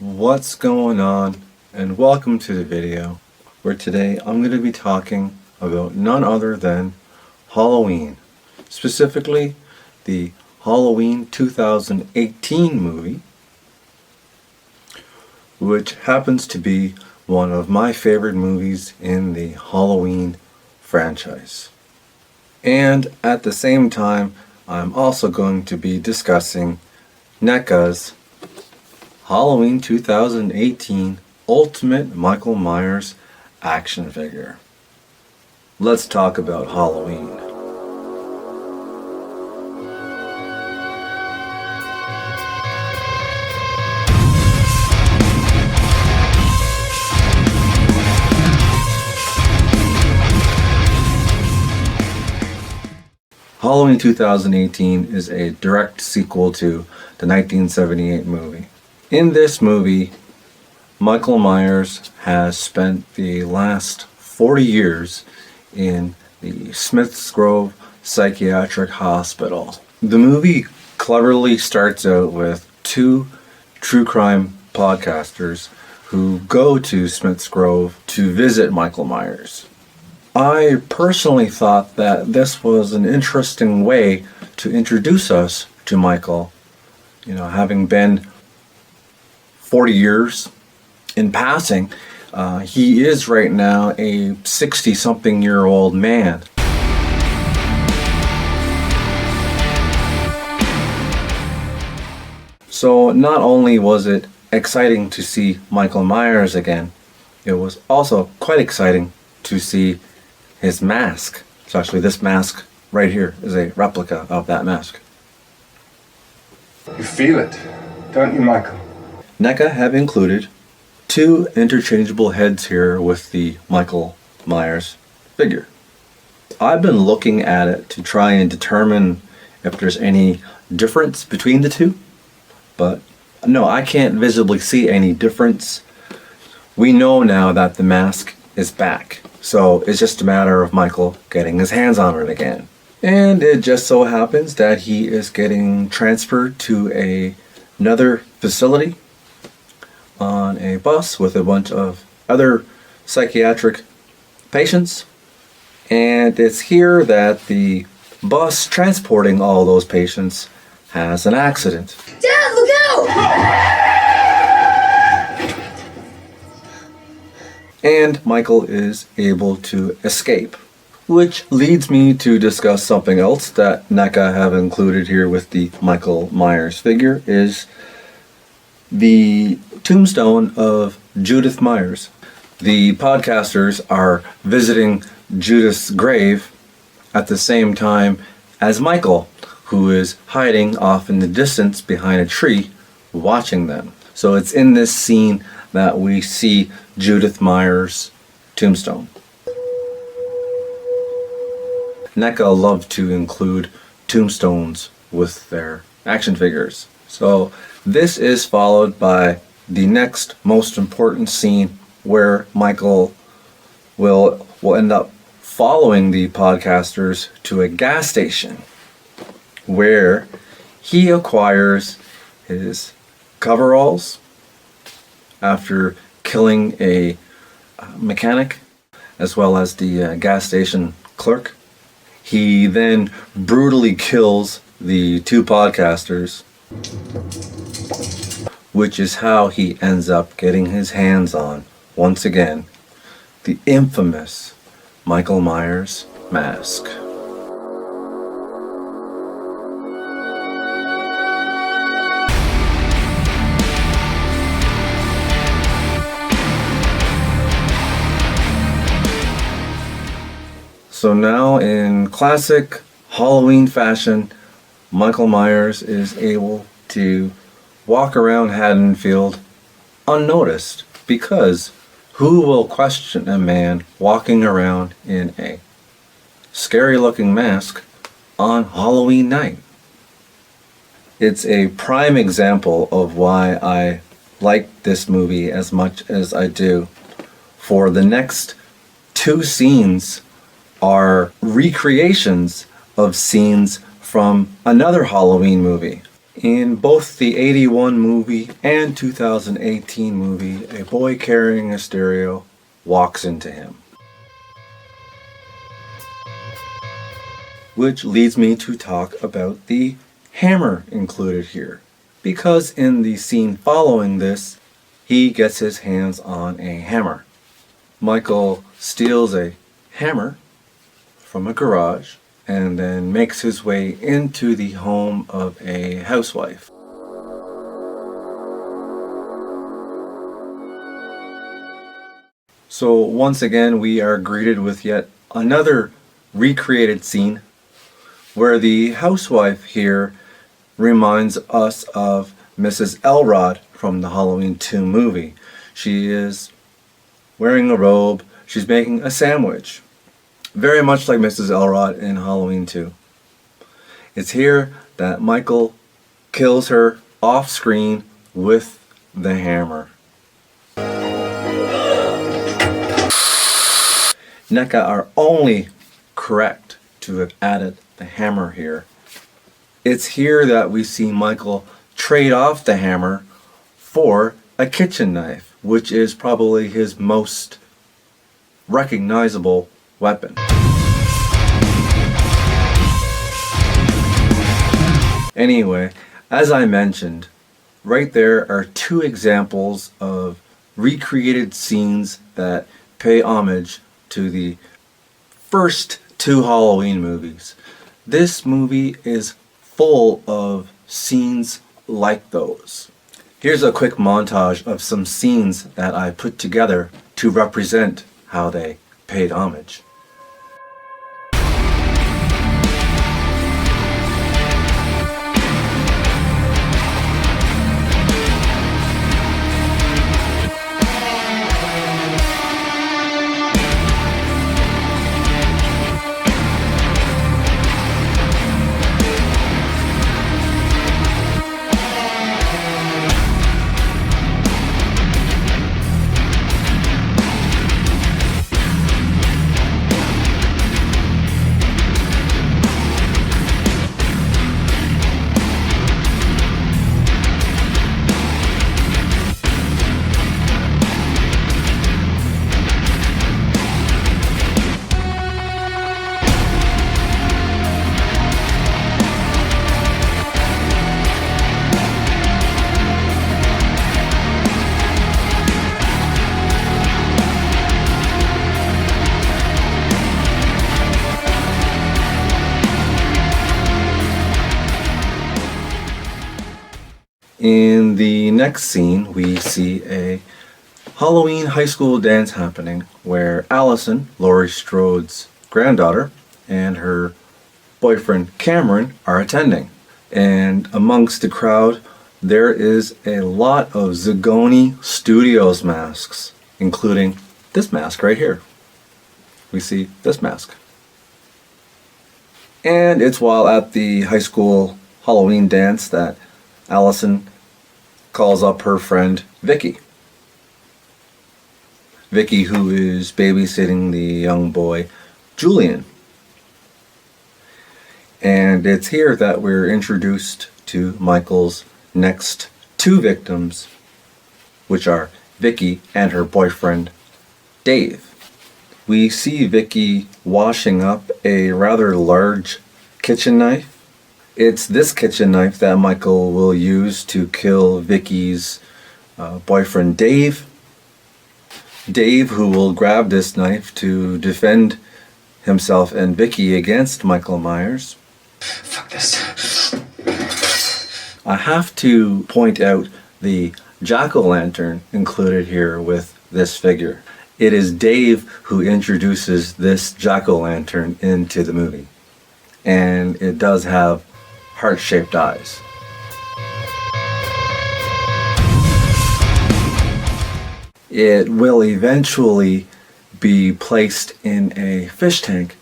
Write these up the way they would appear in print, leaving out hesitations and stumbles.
What's going on, and welcome to the video where today I'm going to be talking about none other than Halloween, specifically the Halloween 2018 movie, which happens to be one of my favorite movies in the Halloween franchise. And at the same time, I'm also going to be discussing NECA'S Halloween 2018 Ultimate Michael Myers action figure. Let's talk about Halloween. Halloween 2018 is a direct sequel to the 1978 movie. In this movie, Michael Myers has spent the last 40 years in the Smith's Grove Psychiatric Hospital. The movie cleverly starts out with two true crime podcasters who go to Smith's Grove to visit Michael Myers. I personally thought that this was an interesting way to introduce us to Michael, having been 40 years in passing. He is right now a 60-something-year-old man. So not only was it exciting to see Michael Myers again, it was also quite exciting to see his mask. So actually this mask right here is a replica of that mask. You feel it, don't you, Michael? NECA have included two interchangeable heads here with the Michael Myers figure. I've been looking at it to try and determine if there's any difference between the two, but no, I can't visibly see any difference. We know now that the mask is back, so it's just a matter of Michael getting his hands on it again. And it just so happens that he is getting transferred to another facility on a bus with a bunch of other psychiatric patients. And it's here that the bus transporting all those patients has an accident. Dad, look out! And Michael is able to escape. Which leads me to discuss something else that NECA have included here with the Michael Myers figure, is the tombstone of Judith Myers. The podcasters are visiting Judith's grave at the same time as Michael, who is hiding off in the distance behind a tree watching them. So it's in this scene that we see Judith Myers' tombstone. NECA love to include tombstones with their action figures. So this is followed by the next most important scene where Michael will end up following the podcasters to a gas station where he acquires his coveralls after killing a mechanic as well as the gas station clerk. He then brutally kills the two podcasters, which is how he ends up getting his hands on, once again, the infamous Michael Myers mask. So now, in classic Halloween fashion, Michael Myers is able to walk around Haddonfield unnoticed, because who will question a man walking around in a scary looking mask on Halloween night? It's a prime example of why I like this movie as much as I do. For the next two scenes are recreations of scenes from another Halloween movie. In both the 81 movie and 2018 movie, a boy carrying a stereo walks into him. Which leads me to talk about the hammer included here. Because in the scene following this, he gets his hands on a hammer. Michael steals a hammer from a garage and then makes his way into the home of a housewife. So once again, we are greeted with yet another recreated scene where the housewife here reminds us of Mrs. Elrod from the Halloween 2 movie. She is wearing a robe, she's making a sandwich. Very much like Mrs. Elrod in Halloween 2. It's here that Michael kills her off screen with the hammer. NECA are only correct to have added the hammer here. It's here that we see Michael trade off the hammer for a kitchen knife, which is probably his most recognizable weapon. Anyway, as I mentioned, right there are two examples of recreated scenes that pay homage to the first two Halloween movies. This movie is full of scenes like those. Here's a quick montage of some scenes that I put together to represent how they paid homage. In the next scene, we see a Halloween high school dance happening where Allison, Laurie Strode's granddaughter, and her boyfriend Cameron are attending. And amongst the crowd, there is a lot of Zagoni Studios masks, including this mask right here. We see this mask. And it's while at the high school Halloween dance that Allison calls up her friend Vicky. Vicky, who is babysitting the young boy Julian. And it's here that we're introduced to Michael's next two victims, which are Vicky and her boyfriend Dave. We see Vicky washing up a rather large kitchen knife. It's this kitchen knife that Michael will use to kill Vicky's boyfriend Dave. Dave, who will grab this knife to defend himself and Vicky against Michael Myers. Fuck this. I have to point out the jack-o'-lantern included here with this figure. It is Dave who introduces this jack-o'-lantern into the movie. And it does have heart-shaped eyes. It will eventually be placed in a fish tank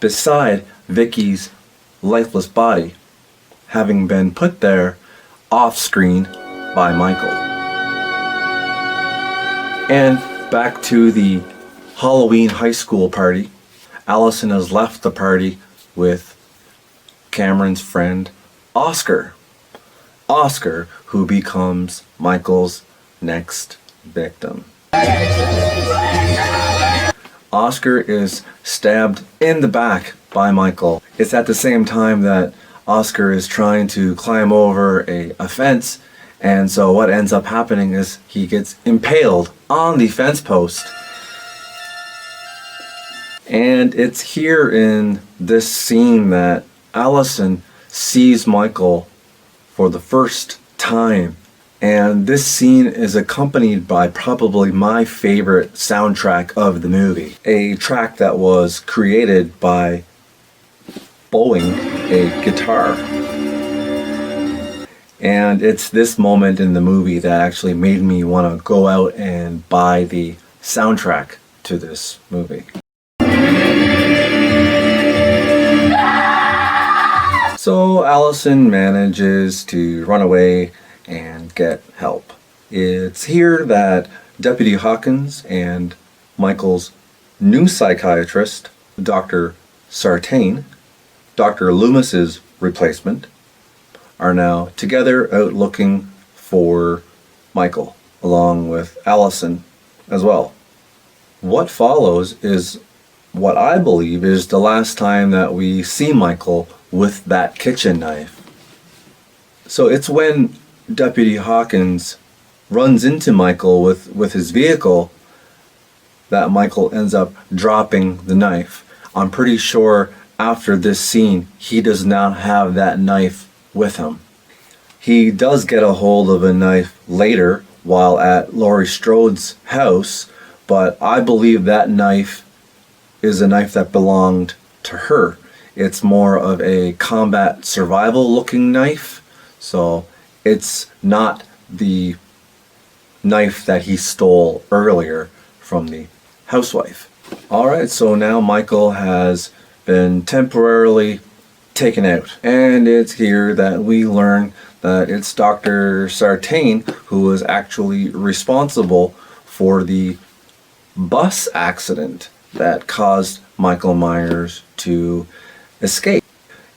beside Vicky's lifeless body, having been put there off-screen by Michael. And back to the Halloween high school party. Allison has left the party with Cameron's friend Oscar. Oscar, who becomes Michael's next victim. Oscar is stabbed in the back by Michael. It's at the same time that Oscar is trying to climb over a fence, and so what ends up happening is he gets impaled on the fence post. And it's here in this scene that Allison sees Michael for the first time. And this scene is accompanied by probably my favorite soundtrack of the movie. A track that was created by bowing a guitar. And it's this moment in the movie that actually made me want to go out and buy the soundtrack to this movie. So Allison manages to run away and get help. It's here that Deputy Hawkins and Michael's new psychiatrist, Dr. Sartain, Dr. Loomis's replacement, are now together out looking for Michael, along with Allison as well. What follows is what I believe is the last time that we see Michael with that kitchen knife. So it's when Deputy Hawkins runs into Michael with his vehicle that Michael ends up dropping the knife. I'm pretty sure after this scene he does not have that knife with him. He does get a hold of a knife later while at Laurie Strode's house, but I believe that knife is a knife that belonged to her. It's more of a combat survival looking knife, so it's not the knife that he stole earlier from the housewife. Alright, so now Michael has been temporarily taken out, and it's here that we learn that it's Dr. Sartain who was actually responsible for the bus accident that caused Michael Myers to escape.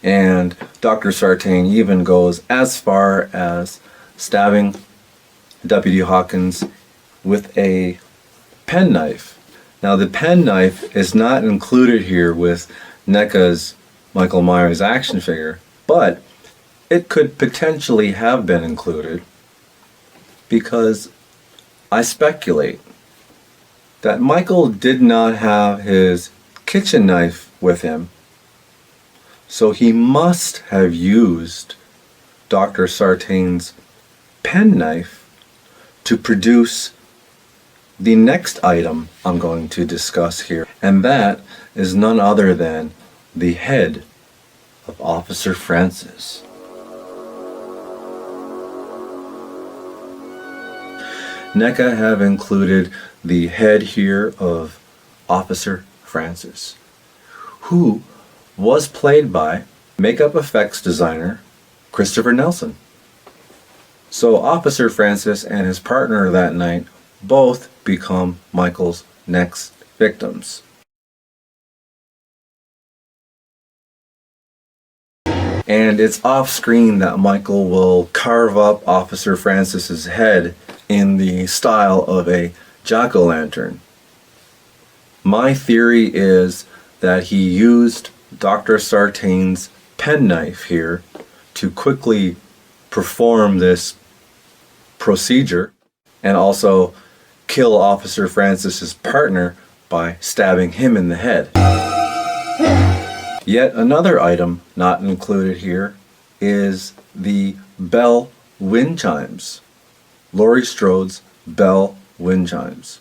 And Dr. Sartain even goes as far as stabbing Deputy Hawkins with a penknife. Now the penknife is not included here with NECA'S Michael Myers action figure, but it could potentially have been included because I speculate that Michael did not have his kitchen knife with him, so he must have used Dr. Sartain's penknife to produce the next item I'm going to discuss here, and that is none other than the head of Officer Francis. NECA have included the head here of Officer Francis, who was played by makeup effects designer Christopher Nelson. So Officer Francis and his partner that night both become Michael's next victims. And it's off screen that Michael will carve up Officer Francis's head in the style of a jack-o'-lantern. My theory is that he used Dr. Sartain's penknife here to quickly perform this procedure and also kill Officer Francis's partner by stabbing him in the head. Yet another item not included here is the bell wind chimes. Laurie Strode's bell wind chimes.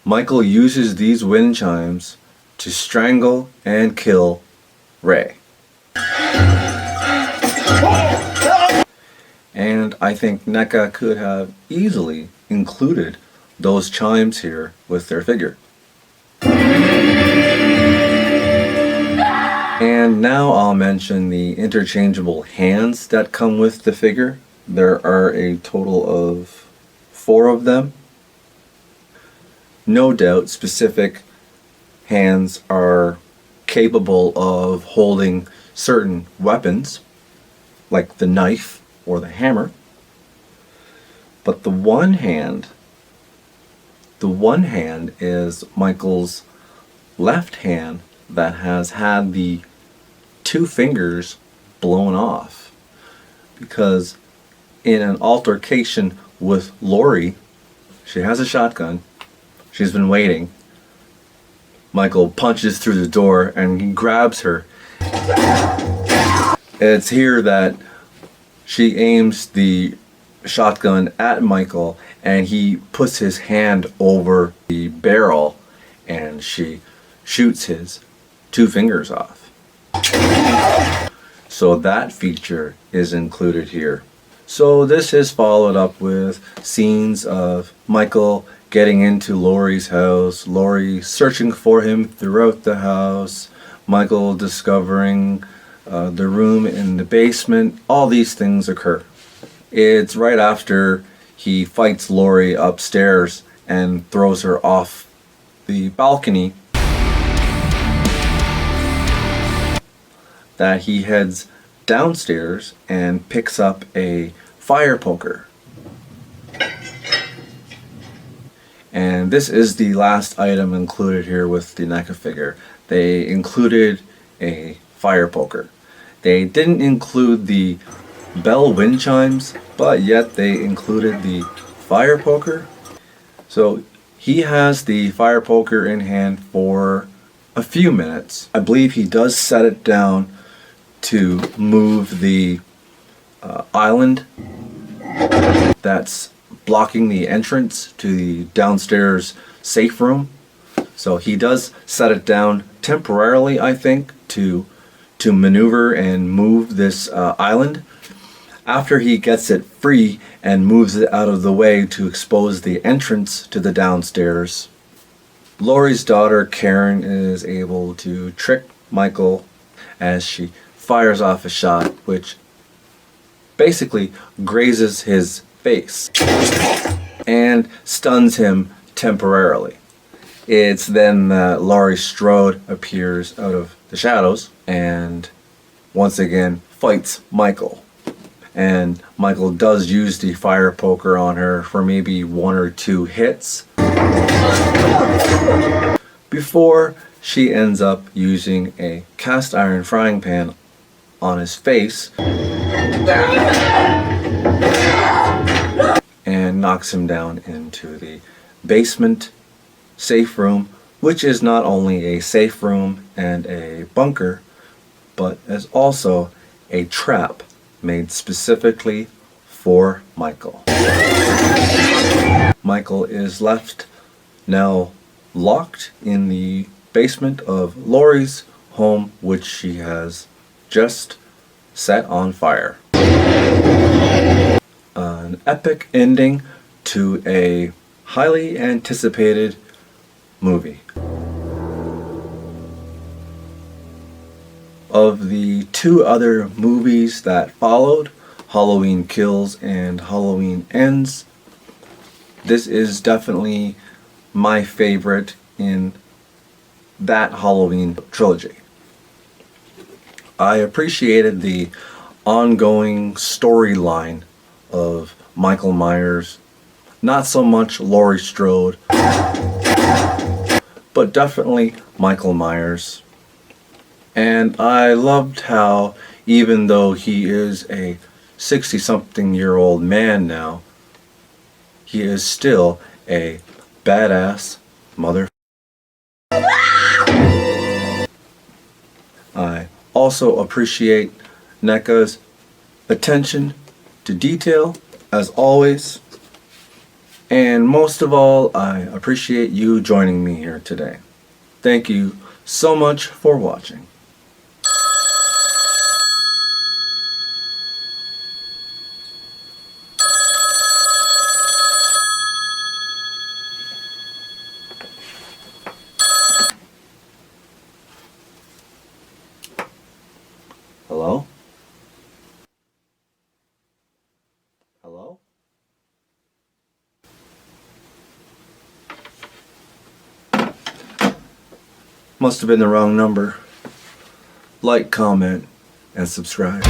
Michael uses these wind chimes to strangle and kill Ray. And I think NECA could have easily included those chimes here with their figure. And now I'll mention the interchangeable hands that come with the figure. There are a total of 4 of them. No doubt specific hands are capable of holding certain weapons, like the knife or the hammer. But the one hand is Michael's left hand that has had the two fingers blown off. Because in an altercation with Lori, she has a shotgun, she's been waiting. Michael punches through the door and he grabs her. It's here that she aims the shotgun at Michael and he puts his hand over the barrel and she shoots his two fingers off. So that feature is included here. So this is followed up with scenes of Michael getting into Lori's house, Lori searching for him throughout the house, Michael discovering the room in the basement. All these things occur. It's right after he fights Lori upstairs and throws her off the balcony that he heads downstairs and picks up a fire poker. And this is the last item included here with the NECA figure. They included a fire poker. They didn't include the bell wind chimes, but yet they included the fire poker. So he has the fire poker in hand for a few minutes. I believe he does set it down to move the island that's blocking the entrance to the downstairs safe room. So he does set it down temporarily, I think, to maneuver and move this island. After he gets it free and moves it out of the way to expose the entrance to the downstairs, Lori's daughter Karen is able to trick Michael as she fires off a shot which basically grazes his face and stuns him temporarily. It's then that Laurie Strode appears out of the shadows and once again fights Michael. And Michael does use the fire poker on her for maybe one or two hits before she ends up using a cast iron frying pan on his face and knocks him down into the basement safe room, which is not only a safe room and a bunker, but is also a trap made specifically for Michael. Michael is left now locked in the basement of Lori's home, which she has just set on fire. An epic ending to a highly anticipated movie. Of the two other movies that followed, Halloween Kills and Halloween Ends, this is definitely my favorite in that Halloween trilogy. I appreciated the ongoing storyline of Michael Myers, not so much Laurie Strode, but definitely Michael Myers. And I loved how, even though he is a 60-something-year-old man now, he is still a badass mother. I also appreciate NECA's attention to detail, as always. And most of all, I appreciate you joining me here today. Thank you so much for watching. Hello? Hello? Must have been the wrong number. Like, comment, and subscribe.